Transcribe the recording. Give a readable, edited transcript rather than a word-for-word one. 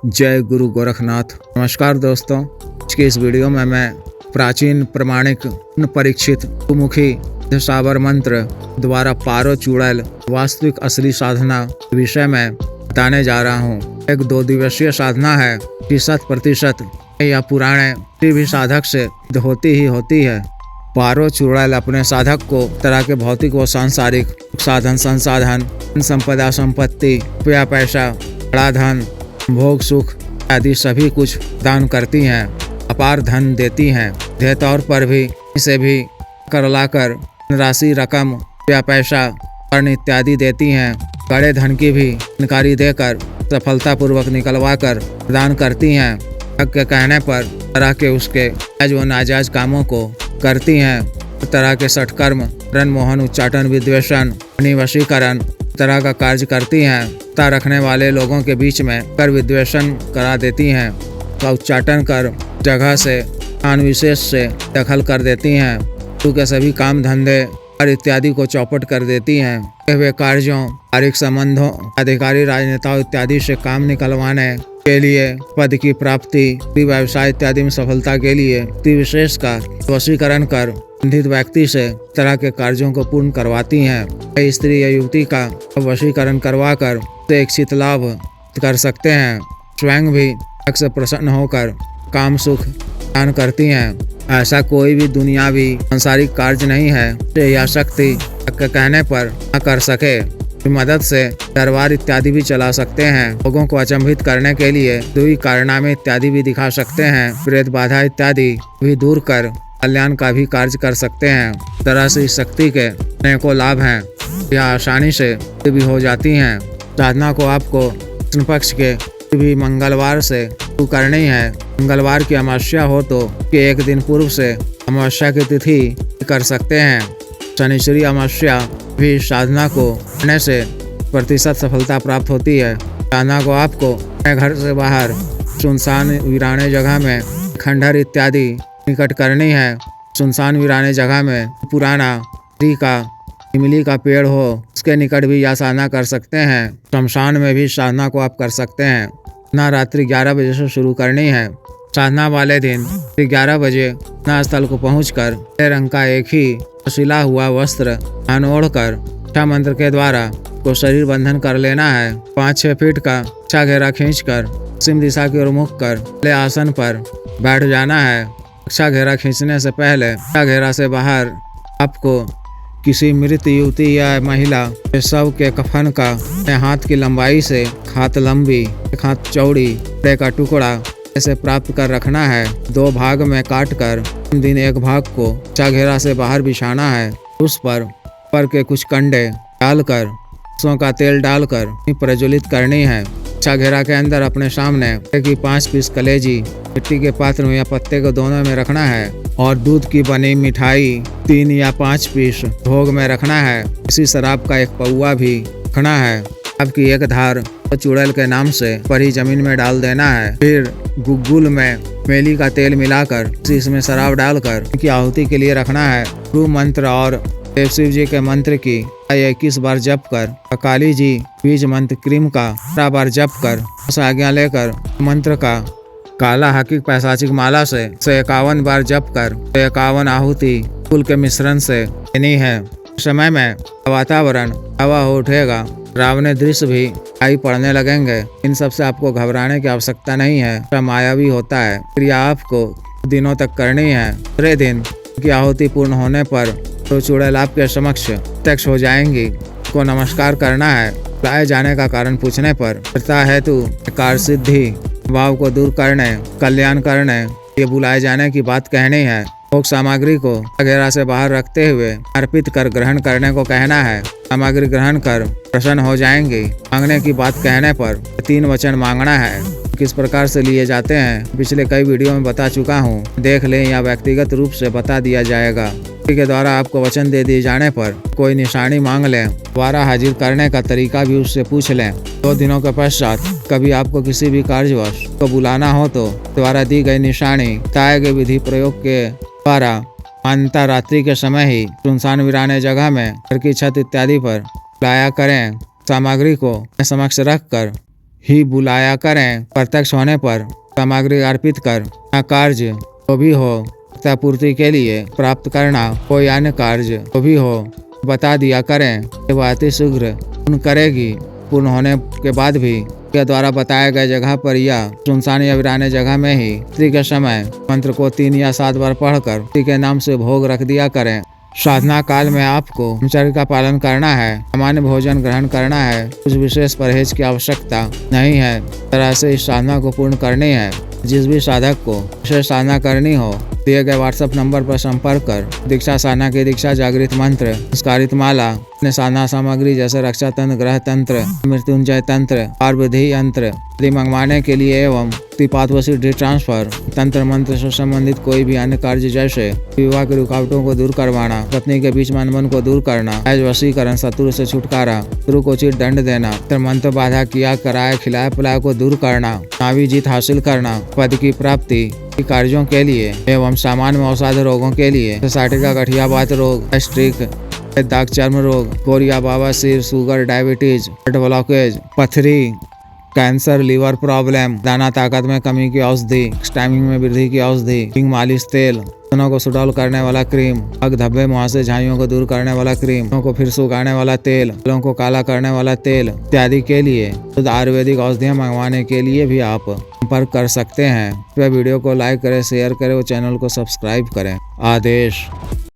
जय गुरु गोरखनाथ। नमस्कार दोस्तों, आज की इस वीडियो में मैं प्राचीन प्रमाणिक परीक्षित मुखी साबर मंत्र द्वारा पारो चूड़ैल वास्तविक असली साधना विषय में बताने जा रहा हूँ। एक 2 दिवसीय साधना है कि 100% या पुराने किसी भी साधक से होती ही होती है। पारो चूड़ैल अपने साधक को तरह के भौतिक व सांसारिक साधन संसाधन, संपदा, संपत्ति, रुपया पैसा, बड़ा धन, भोग सुख आदि सभी कुछ दान करती हैं। अपार धन देती हैं। देह तौर पर भी इसे भी कर लाकर राशि, रकम या पैसा और इत्यादि देती हैं। बड़े धन की भी जानकारी देकर सफलतापूर्वक निकलवा कर प्रदान करती हैं। हक के कहने पर तरह के उसके जायज व नाजायज कामों को करती हैं। तरह के सटकर्म, रनमोहन, उच्चाटन, विद्वेषण, वशीकरण तरह का कार्य करती हैं। ता रखने वाले लोगों के बीच में कर विद्वेषण करा देती हैं। का उच्चाटन कर जगह से स्थान विशेष से दखल कर देती हैं। के सभी काम धंधे और इत्यादि को चौपट कर देती हैं। वे कार्यों, पारिक संबंधों, अधिकारी, राजनेताओं इत्यादि से काम निकलवाने के लिए, पद की प्राप्ति, व्यवसाय इत्यादि में सफलता के लिए विशेष का वशीकरण कर बंधित व्यक्ति से तरह के कार्यों को पूर्ण करवाती हैं। स्त्री या युवती का वशीकरण करवा कर इच्छित लाभ कर सकते हैं। स्वयं भी अक्सर प्रसन्न होकर काम सुख दान करती हैं। ऐसा कोई भी दुनियावी सांसारिक कार्य नहीं है या शक्ति के कहने पर न कर सके। मदद से दरबार इत्यादि भी चला सकते हैं। लोगों को अचंभित करने के लिए दुई कारनामे इत्यादि भी दिखा सकते हैं। प्रेत बाधा इत्यादि भी दूर कर कल्याण का भी कार्य कर सकते हैं। तरह से इस शक्ति के अनेकों लाभ हैं। यह आसानी से भी हो जाती हैं। साधना को आपको कृष्ण पक्ष के भी मंगलवार से शुरू करनी है। मंगलवार की अमावस्या हो तो एक दिन पूर्व से अमावस्या की तिथि कर सकते हैं। शनिश्चरी अमावस्या भी साधना को करने से प्रतिशत सफलता प्राप्त होती है। साधना को आपको अपने घर से बाहर सुनसान वीराने जगह में खंडहर इत्यादि निकट करनी है। सुनसान वीराने जगह में पुराना का इमली का पेड़ हो उसके निकट भी यह साधना कर सकते हैं। शमशान में भी साधना को आप कर सकते हैं। ना रात्रि 11 बजे से शुरू करनी है। साधना वाले दिन 11 बजे ना स्थल को पहुंचकर रंग का एक ही सिला हुआ वस्त्र ओढ़कर छह मंत्र के द्वारा को शरीर बंधन कर लेना है। 5-6 फीट का अच्छा घेरा खींचकर पश्चिम दिशा की ओर मुख कर आसन पर बैठ जाना है। अच्छा घेरा खींचने से पहले अच्छा घेरा से बाहर आपको किसी मृत युवती या महिला के शव के कफन का हाथ की लंबाई से हाथ लंबी, एक हाथ चौड़ी का टुकड़ा ऐसे प्राप्त कर रखना है। 2 भाग में काट कर दिन एक भाग को अच्छा घेरा से बाहर बिछाना है। उस पर के कुछ कंडे डालकर सरसों का तेल डालकर प्रज्वलित करनी है। अच्छा घेरा के अंदर अपने सामने 5 पीस कलेजी मिट्टी के पात्र में या पत्ते को दोनों में रखना है और दूध की बनी मिठाई 3 या 5 पीस भोग में रखना है। इसी शराब का एक पौवा भी रखना है। आपकी एक धार चूड़ैल के नाम से परी जमीन में डाल देना है। फिर गुग्गुल में मेली का तेल मिलाकर इसमें शराब डालकर की आहुति के लिए रखना है। गुरु मंत्र और देव शिव जी के मंत्र की 21 बार जप कर, काली जी बीज मंत्र क्रीम का 12 बार जप कर आज्ञा लेकर मंत्र का काला हकीक पैसाचिक माला से 51 बार जप कर 51 आहुति फूल के मिश्रण से देनी है। समय में वातावरण हवा हो उठेगा। रावण दृश्य भी आई पड़ने लगेंगे। इन सब से आपको घबराने की आवश्यकता नहीं है। मायावी होता है। क्रिया आपको दिनों तक करनी है। दूसरे दिन की आहुति पूर्ण होने पर तो चूड़ैल आपके समक्ष प्रत्यक्ष हो जाएंगी। को नमस्कार करना है। लाए जाने का कारण पूछने पर करता है तू कार्य सिद्धि, भाव को दूर करने, कल्याण करने ये बुलाए जाने की बात कहनी है। भोग सामग्री को घेरा से बाहर रखते हुए अर्पित कर ग्रहण करने को कहना है। सामग्री ग्रहण कर प्रसन्न हो जाएंगी। मांगने की बात कहने पर 3 वचन मांगना है। किस प्रकार से लिए जाते हैं पिछले कई वीडियो में बता चुका हूँ। देख लें या व्यक्तिगत रूप से बता दिया जाएगा। के द्वारा आपको वचन दे दिए जाने पर कोई निशानी मांग लें। दोबारा हाजिर करने का तरीका भी उससे पूछ लें। 2 दिनों के पश्चात कभी आपको किसी भी कार्यवश को बुलाना हो तो द्वारा दी गई निशानी बताए गए विधि प्रयोग के द्वारा मान्यता रात्रि के समय ही सुनसान वीराने जगह में घर की छत इत्यादि पर लाया करें। सामग्री को समक्ष रख कर ही बुलाया करें। प्रत्यक्ष होने पर सामग्री अर्पित कर कार्य तो भी हो पूर्ति के लिए प्राप्त करना कोई अन्य कार्य तो भी हो बता दिया करें। वह अति शीघ्र पूर्ण करेगी। पूर्ण होने के बाद भी के द्वारा बताए गए जगह पर या सुनसान या वीराने जगह में ही स्त्री के समय मंत्र को 3 या 7 बार पढ़कर स्त्री के नाम से भोग रख दिया करें। साधना काल में आपको ब्रह्मचर्य का पालन करना है। सामान्य भोजन ग्रहण करना है। कुछ विशेष परहेज की आवश्यकता नहीं है। तरह से इस साधना को पूर्ण करनी है। जिस भी साधक को विशेष साधना करनी हो दिए गए व्हाट्सएप नंबर पर संपर्क कर दीक्षा साधना की दीक्षा, जागृत मंत्र, संस्कारित माला, अन्य साधना सामग्री जैसे रक्षा तंत्र, ग्रह तंत्र, मृत्युंजय तंत्र और विधि यंत्र आदि मंगवाने के लिए एवं सिद्धि ट्रांसफर तंत्र मंत्र से संबंधित कोई भी अन्य कार्य जैसे विवाह की रुकावटों को दूर करवाना, पत्नी के बीच अनबन को दूर करना, वशीकरण, शत्रु से छुटकारा, शत्रु को उचित दंड देना, मंत्र बाधा किया कराए खिलाए पिलाए को दूर करना, नावी जीत हासिल करना, पद की प्राप्ति कार्यों के लिए एवं सामान्य अवसाद रोगों के लिए साइटिका, गठियावात रोग, गैस्ट्रिक, दाग, चर्म रोग, कोरिया, बवासीर, शुगर, डायबिटीज, हार्ट ब्लॉकेज, पथरी, कैंसर, लीवर प्रॉब्लम, दाना ताकत में कमी की औषधि, स्टैमिना में वृद्धि की औषधि, हिंग मालिश तेल, दोनों को सुडौल करने वाला क्रीम, पग धब्बे मुहासे झाइयों को दूर करने वाला क्रीम, को फिर सुखाने वाला तेल, बालों को काला करने वाला तेल इत्यादि के लिए शुद्ध आयुर्वेदिक औषधियाँ मंगवाने के लिए भी आप संपर्क कर सकते हैं। वह वीडियो को लाइक करें, शेयर करें और चैनल को सब्सक्राइब करें। आदेश।